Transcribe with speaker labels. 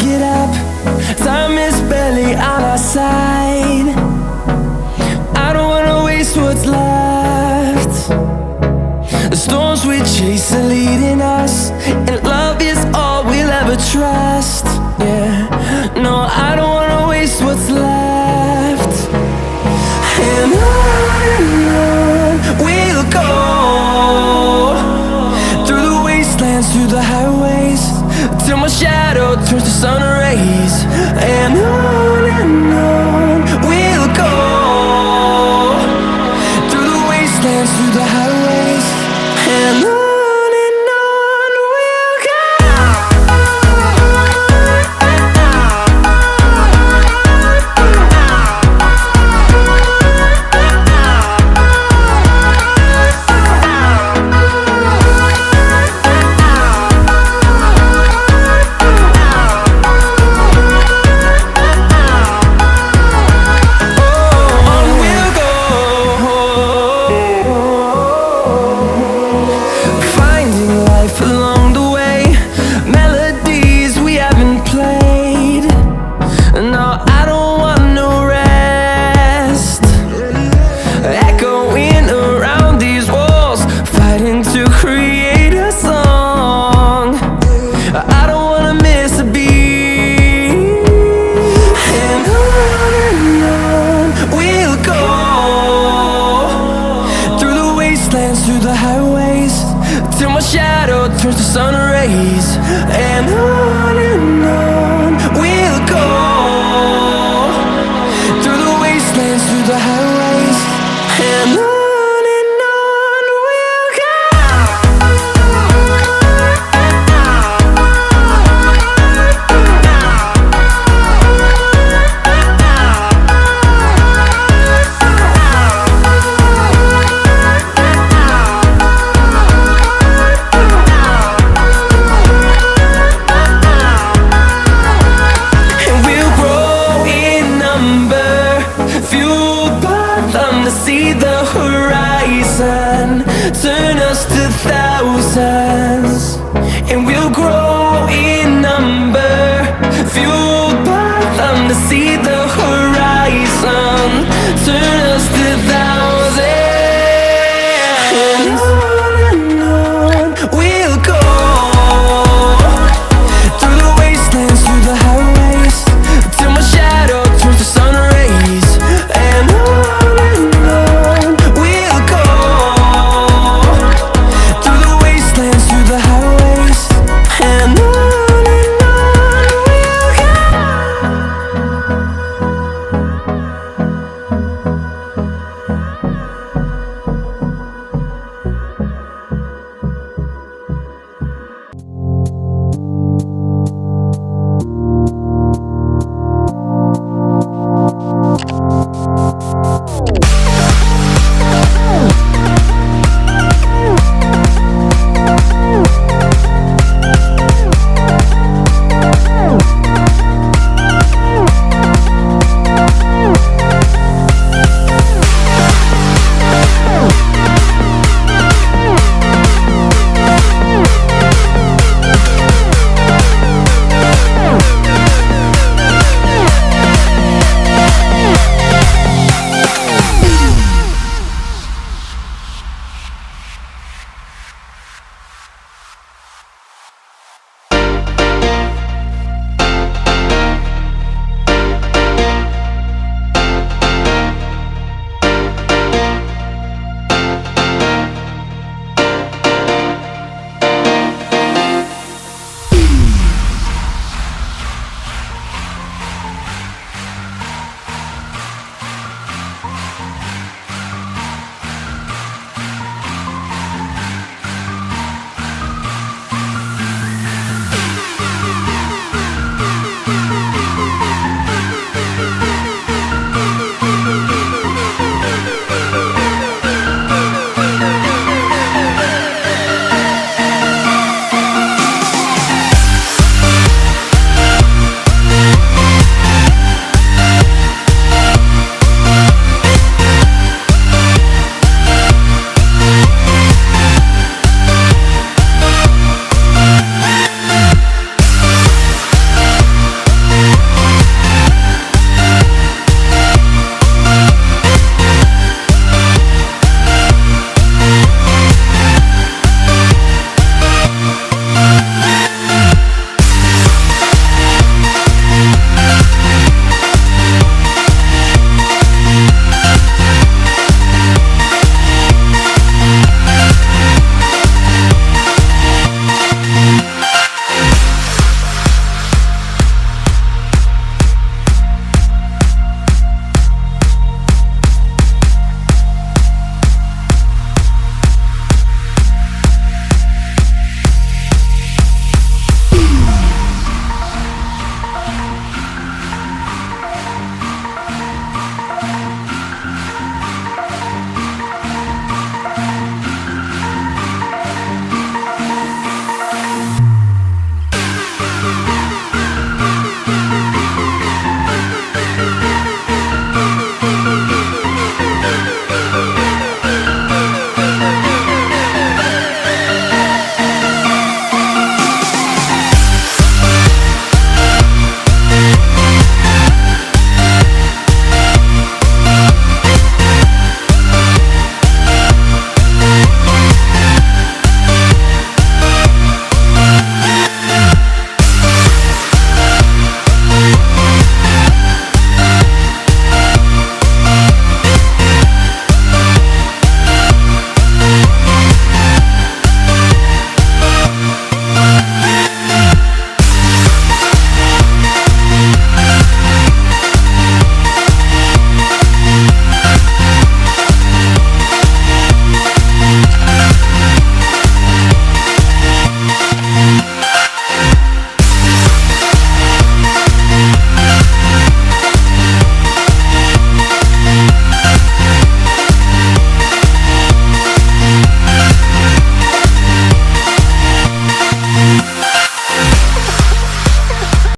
Speaker 1: get up, time is barely on our side. I don't wanna waste what's left. The storms we chase are leading us, and love is all we'll ever trust. Yeah, no, I don't wanna waste what's left. And on we'll go, through the wastelands, through the highways, till my shadow turns to sun rays. And on we'll go, through the wastelands, through the highways, and on we'll go. Along the way, melodies we haven't played. No, I don't want no rest. Echoing around these walls, fighting to create a song. I don't wanna miss a beat. And on we'll go, through the wastelands, through the highways, till my shadow turns to sun rays. And on we'll go, through the wastelands, through the highways, and on we'll go. See the horizon turn us to thousands, and we'll grow in number, fueled by them to see the